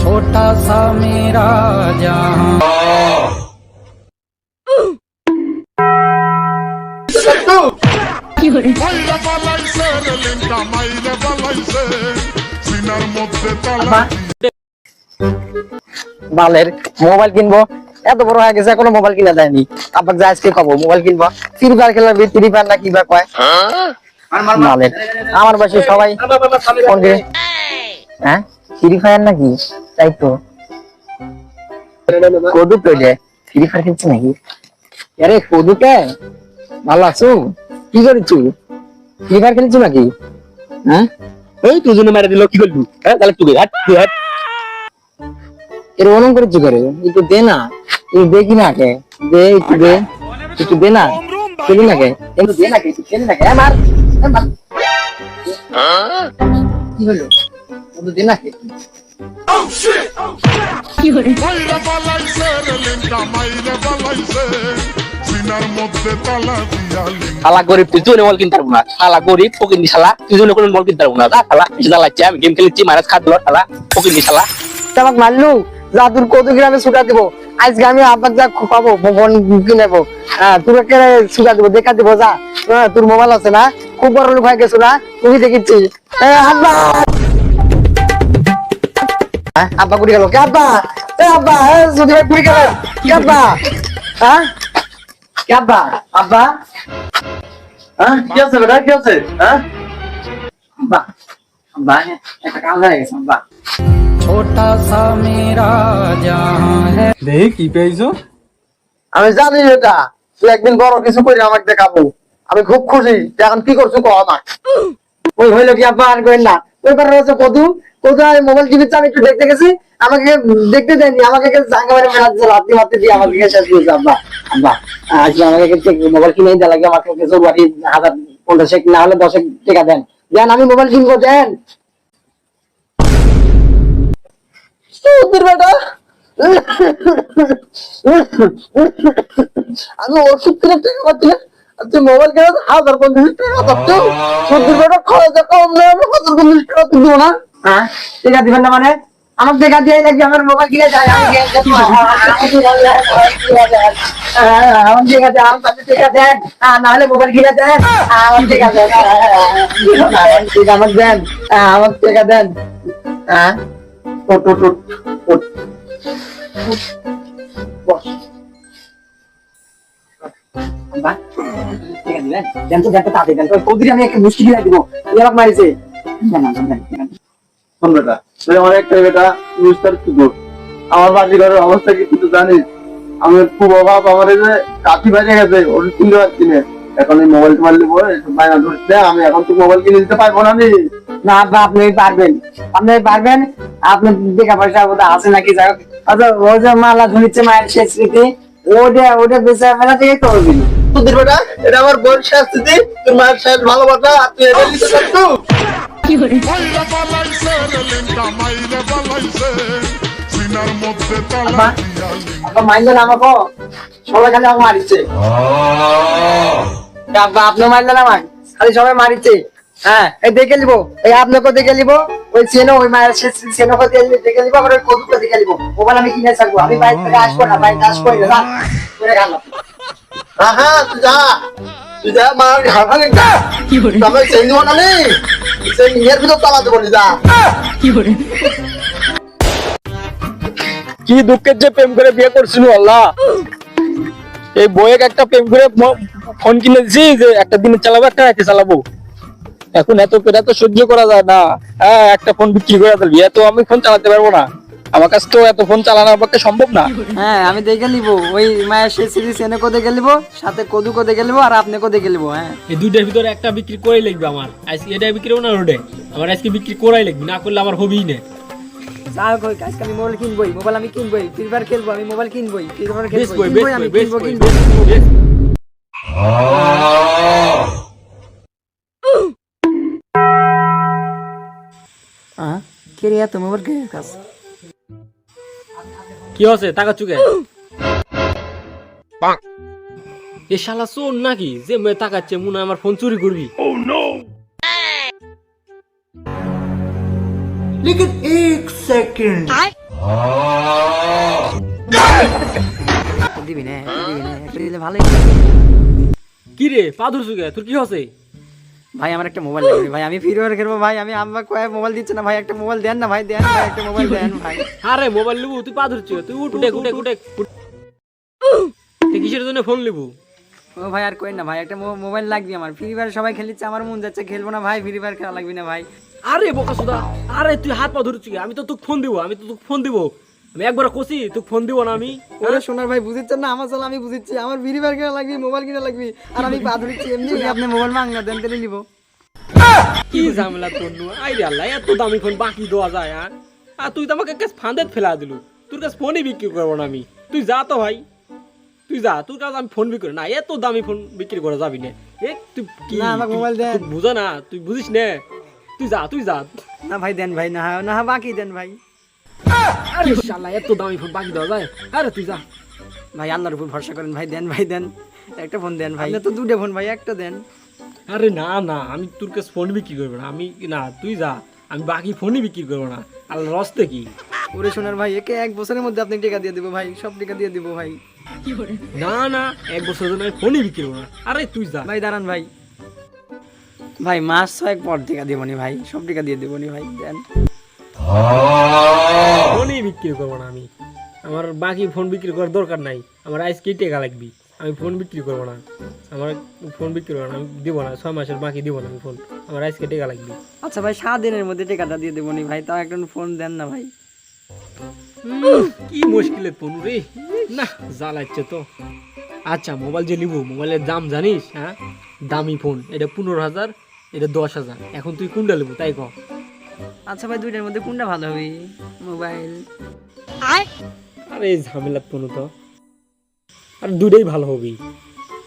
छोटा सा मेरा जहां বালের মোবাইল কিনবো, এত বড় হয়ে গেছে এখনো মোবাইল কিনা দেয়নি। আবার যা আজকে খাবো মোবাইল কিনবো, ফ্রি ফায়ার খেলার ফ্রি ফায়ার না কিবা কয় বালের। আমার বাসে সবাই ফোন করে, হ্যাঁ ফ্রি ফায়ার নাকি? তাই তো কদু পেলে ফ্রি ফায়ার খেলছে নাকি? আরে কদুকে ভালো আছো? কি করছো? ফ্রি ফায়ার খেলছো নাকি? হ্যাঁ এই তুই জন্য মেরে দিল, কি করবি? হ্যাঁ তাহলে তুই হাট তুই হাট। এর অনম করেছো করে একটু দে না, একটু দেখি না কে দে, একটু দে, একটু দে না, খেলি না কে একটু দে না কে, একটু খেলি না কে মার মার। কি হলো? একটু দে না কে। শালা গরিব, তুই জন্য বল কিনতে পারবো না। শালা গরিব ফকিন্নি শালা, তুই জন্য কোনো বল কিনতে পারবো না। শালা জ্বালাচ্ছে, আমি গেম খেলেছি মারাজ খাদ দিল শালা ফকিন্নি শালা। আমাকে মারলু জাদুর কত গ্রামে ছুটা দিব। আজকে আমি আবার যা পাবো ফোন কিনেবো, হ্যাঁ তোর ছুটা দিব, দেখা দিব যা। তোর মোবাইল আছে না, খুব বড় লোক হয়ে গেছো না, তুমি দেখেছি। আব্বা কুড়ি গেল কে? আব্বা আব্বা যদি কুড়ি গেল কে? আব্বা হ্যাঁ কে? আব্বা আব্বা হ্যাঁ কি আছে বেটা, কি আছে? হ্যাঁ আব্বা আব্বা একটা কাজ হয়ে গেছে আব্বা। छोटा सा मेरा जहां है। দেখ কি পেয়েছো? আমি জানি এটা তুই একদিন বড় কিছু করে আমাকে দেখাবো, আমি খুব খুশি। এখন কি করছো কো আমার? ওই হইলো কি আব্বা? আর কইন না। ওইবার রয়েছে কদু, কোথায় মোবাইল টিভি আমি একটু দেখতে গেছি, আমাকে দেখতে দেয়নি, আমাকে জাঙ্গা মেরে মেলাচ্ছে লাত্তি মারতে দিয়ে আমাকে শেষ করেছে আব্বা। আব্বা আজকে আমাকে মোবাইল কিনে দিতে লাগবে, আমাকে কিছু বাড়ি 1050 না হলে 10 টাকা দেন, দেন আমি মোবাইল কিনবো, দেন। বেটা আমি ওষুধ কিনে টাকা পাচ্ছি না, তুই মোবাইল কিনে 1050 টাকা পাচ্ছ? সত্যি বেটা খরচ কম নেই, আমি 1050 টাকা তুই দিব না? হ্যাঁ টাকা দিবেন না মানে? আমার টাকা দিয়ে লাগবে, আমার মোবাইল কিনে যায়, আমি আমার টাকা দেন, আমার কাছে টাকা দেন, না হলে মোবাইল কিনে দেন, আমার টাকা দেন, আমার দেন, আমার টাকা দেন। হ্যাঁ আমার বাড়ি ঘরের অবস্থা কি তুই তো জানিস, আমি খুব অভাব, আমার এই যে কাঠি বাইরে গেছে, ওর কিনতে পারছি না। এখন এই মোবাইল টোবাইল নিবো, বায়না ধরছে, আমি এখন তো মোবাইল কিনে দিতে পারবো না। আমি না আব্বা আপনি পারবেন, আপনি পারবেন, আপনার টাকা পয়সা বোধহয় আছে নাকি? আচ্ছা ও যে মালা ধরিচ্ছে মায়ের শেষ স্মৃতি, ওটা বেচা মেলা থেকে করবি তোদের বেটা, এটা আমার বোন শাস্তি, তোর মায়ের শেষ ভালোবাসা, আর তুই এটা দিতে পারতো? মাইলেন আমাকে সবাই খালি আমাকে মারিচ্ছে আব্বা, আপনি মারলেন আমাকে, খালি সবাই মারিচ্ছে। হ্যাঁ এই দেখে নিবো, এই আপনাকে দেখে নিবো, ওই চেনো ওই মায়ের চেনোকে দেখে নিবো, আবার ওই কদুকে দেখে নিবো। মোবাইল আমি কিনে থাকবো, আমি বাইরে থেকে আসবো না, বাইরে আসবো না করে গেলাম। হ্যাঁ তুই যা মার ঘাড়ে যা, আমি চেন দিব না, সেই নিজের ভিতর তালা দেবো যা। কি দুঃখের যে প্রেম করে বিয়ে করছিল আল্লাহ। এই বইয়ে একটা প্রেম করে ফোন কিনে দিছি যে একটা দিনে চালাবো, একটা রাতে চালাবো। এখন এত করে এত সহ্য করা যায় না। হ্যাঁ একটা ফোন বিক্রি করে দিবি, এত আমি ফোন চালাতে পারবো না, আমার কাছে তো এত ফোন চালানো পক্ষে সম্ভব না। হ্যাঁ আমি দেখে নিব, ওই মায়ের শেষ সিরিজ এনে কোদে গেলিব, সাথে কদু কোদে গেলিব, আর আপনি কোদে গেলিব। হ্যাঁ এই দুইটার ভিতরে একটা বিক্রি করাই লাগবে আমার। আজকে এটা বিক্রি করবো না রোডে, আমার আজকে বিক্রি করাই লাগবে, না করলে আমার হবেই না। যা হোক আজকে আমি মোবাইল কিনবই, মোবাইল আমি কিনবই, ফ্রি ফায়ার খেলবো, আমি মোবাইল কিনবই, ফ্রি ফায়ার খেলবো, আমি কিনবো কিনবো। কে রে এত মোবাইল কে কাজ? কি হচ্ছে টাকা চুকে? এ শালা চোর নাকি যে মেয়ে তাকাচ্ছে মনে হয় আমার ফোন চুরি করবি। দিবি না একটা দিলে ভালোই। কি রে পা ধরছু কে? তোর কি হচ্ছে? ভাই আমার একটা মোবাইল লাগবে ভাই, আমি ফ্রি ফায়ার খেলবো ভাই। আমি আম্মা কয়ে মোবাইল দিচ্ছে না ভাই, একটা মোবাইল দেন না ভাই, দেন ভাই একটা মোবাইল দেন ভাই। আরে মোবাইল লিবু? তুই পা ধরছিস, তুই উঠ উঠে উঠে উঠে। তুই কিসের জন্য ফোন লিবু? ও ভাই আর কই না ভাই, একটা মোবাইল লাগবে আমার। ফ্রি ফায়ার সবাই খেলিচ্ছে, আমার মন যাচ্ছে খেলবো না ভাই, ফ্রি ফায়ার খেলা লাগবে না ভাই। আরে বোকাসুদা, আরে তুই হাত পা ধরছিস কে? আমি তো তোকে ফোন দিব, আমি একবার কষি তোকে ফোন দিব না আমি? ওরে সোনার ভাই বুঝিচ্ছেন না আমার চলা, আমি বুঝিচ্ছি আমার ফ্রি ফায়ার খেলা লাগবে, মোবাইল কিনা লাগবে। আর আমি পা ধরছি এমনি, আপনি মোবাইল মাংনা দেন তাহলে নিবো। কি ঝামেলা তোর নু? আইরে আল্লাহ, এত দামি ফোন বাকি দেওয়া যায়? আর তুই তো আমাকে কাছে ফাঁদে ফেলা দিলু। তোর কাছে ফোনই বিক্রি করবো না আমি। তুই যা তো ভাই, তুই যা, তোর কাছে আমি ফোন বিক্রি না, এত দামি ফোন বিক্রি করে যাবি না। এ তুই কি না, আমাকে মোবাইল দেন। তুই বুঝা না, তুই বুঝিস না। তুই যা না ভাই দেন ভাই, না বাকি দেন ভাই। আরে শালা, এত দামি ফোন বাকি দেওয়া যায়? আরে তুই যা ভাই, আল্লাহর উপর ভরসা করেন ভাই, দেন ভাই দেন একটা ফোন দেন ভাই। তো দুটো ফোন ভাই, একটা দেন। আরে না না, আমি তোর কাছে ফোন বিক্রি করবো না আমি। না তুই যা, আমি বাকি ফোনই বিক্রি করবো না। আল্লাহ রস্তে কি? ওরে সোনার ভাই, একে 1 বছরের মধ্যে আপনি টাকা দিয়ে দেবো ভাই, সব টাকা দিয়ে দেবো ভাই। না না, 1 বছর জন্য আমি ফোনই বিক্রি করবো না। আরে তুই যা ভাই দাঁড়ান ভাই, ভাই মাস 6 পর টাকা দেবো নি ভাই, সব টাকা দিয়ে দেবো নি ভাই, দেন। ফোনই বিক্রি করবো না আমি। আমার বাকি ফোন বিক্রি করার দরকার নাই। আমার আজকেই টাকা লাগবে, আমি ফোন বিক্রি করবো না। আমার ফোন বিক্রি করবো না, আমি দিব না। 6 মাসের বাকি দিব না আমি ফোন, আমার আজকে টাকা লাগবে। আচ্ছা ভাই 7 দিনের মধ্যে টাকাটা দিয়ে দেবো নি ভাই, তাও একটা ফোন দেন না ভাই। কি মুশকিলের ফোন রে, না জ্বালাচ্ছে তো। আচ্ছা মোবাইল যে নিবো, মোবাইলের দাম জানিস? হ্যাঁ, দামি ফোন, এটা 15,000, এটা 10,000। এখন তুই কোনটা নেবো তাই কর। আচ্ছা ভাই, দুইটার মধ্যে কোনটা ভালো হবে মোবাইল? আরে এই ঝামেলার ফোন তো, আর দুইটাই ভালো হবে,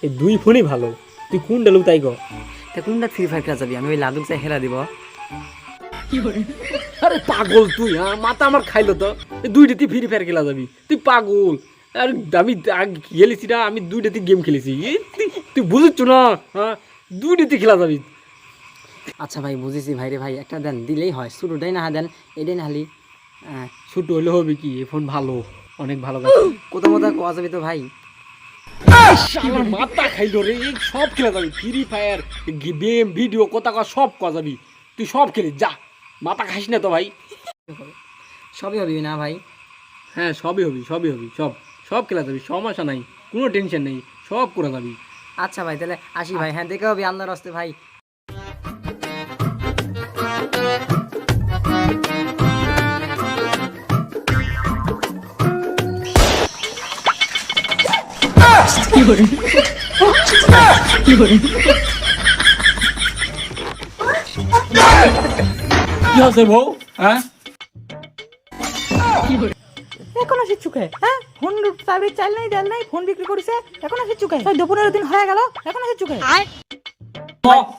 এই 2 ফোনই ভালো। তুই কোনটা নেবো তাই কর। তা কোনটা ফ্রি ফায়ার খেলা যাবি? আমি ওই লাদুক চাই খেলা দিব। আরে পাগল তুই, হ্যাঁ মাথা আমার খাইলো তো। এই 2টাতে ফ্রি ফায়ার খেলা যাবি? তুই পাগল। আর আমি খেলেছি না, আমি 2টাতে গেম খেলেছি। তুই বুঝছ না? হ্যাঁ, 2টাতে খেলা যাবি। আচ্ছা ভাই বুঝেছি ভাই রে ভাই, একটা দেন, দিলেই হয়। ছোটোটাই না দেন, এটাই না হালি। ছোট হলে হবে কি, এই ফোন ভালো, অনেক ভালো কাজ। কোথাও কোথাও কোয়া যাবি তো ভাই। আমার মাথা খাইলো রে, এই সব খেলা যাবি। ফ্রি ফায়ার, গেম, ভিডিও, কথা সব করা যাবি। তুই সব খেলিস, যা, মাথা খাইস না তো ভাই। সবই হবি না ভাই? হ্যাঁ সবই হবি, সব খেলা যাবি, সমস্যা নাই, কোনো টেনশন নেই, সব করা যাবি। আচ্ছা ভাই তাহলে আসি ভাই। হ্যাঁ দেখা হবে আল্লাহর রাস্তে ভাই। কি আছে বউ? হ্যাঁ এখন আসি চুকে, হ্যাঁ ফোন চাবি চাল নাই দেন নাই, ফোন বিক্রি করেছে এখন আসি চুকে। 14 দিন হয়ে গেল, এখন আসি চুকে।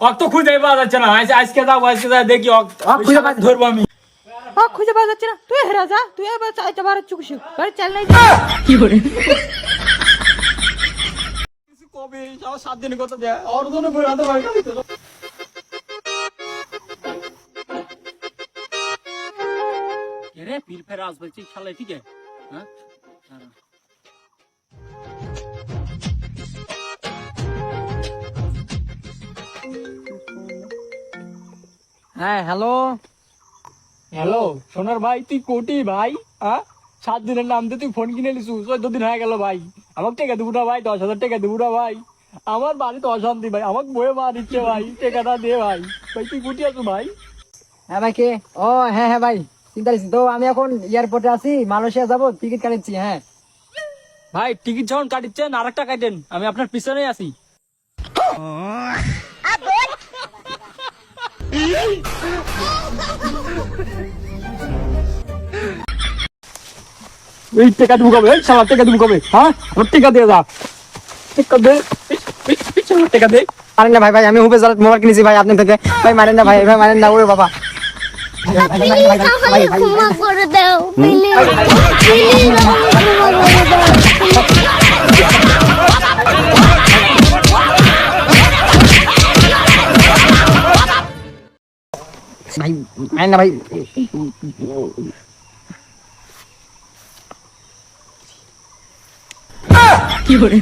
অত খুঁজে পাওয়া যাচ্ছে না। আজকে যাই দেখি, ধরবো আমি। খুঁজে পাওয়া যাচ্ছে না, তুই হেরা যা, তুই এবার চাইতে পারে চুকে বাড়ি চাল নাই। কি করে কবে 7 দিনের কথা দেয় আর জন্য বেড়াতে পারি না। রে ফির ফের আসবে শালা, ঠিক আছে? হ্যাঁ হ্যাঁ হ্যালো হ্যালো সোনার ভাই, তুই কোটি ভাই? হ্যাঁ 7 দিনের নাম দিয়ে তুই ফোন কিনে নিছু, 14 দিন হয়ে গেল ভাই। আমাকে টাকা দেবো না ভাই, 10,000 টাকা দেবো না ভাই। আমার বাড়িতে অশান্তি ভাই, আমাকে বয়ে মা দিচ্ছে ভাই, টাকাটা দে ভাই। ভাই তুই কোটি আছো ভাই? হ্যাঁ ভাই কে? ও হ্যাঁ হ্যাঁ ভাই, চিন্তা করছি তো, আমি এখন এয়ারপোর্টে আছি, মালয়েশিয়া যাবো, টিকিট কাটছি। হ্যাঁ ভাই টিকিট যখন কাটিচ্ছেন আরেকটা কাটেন, আমি আপনার পিছনে আছি। এই টাকা দেবো কবে? শালা টাকা দেবো কবে? হ্যাঁ আমার টাকা দিয়ে যা, টাকা দে, টাকা দে। মারেন না ভাই, ভাই আমি হুবে মোবাইল কিনেছি ভাই আপনার থেকে, ভাই মারেন না ভাই, ভাই মারেন না, ওরে বাবা। ক্ষমা করে দাও প্লিজ, ভাই আয় না ভাই কি করে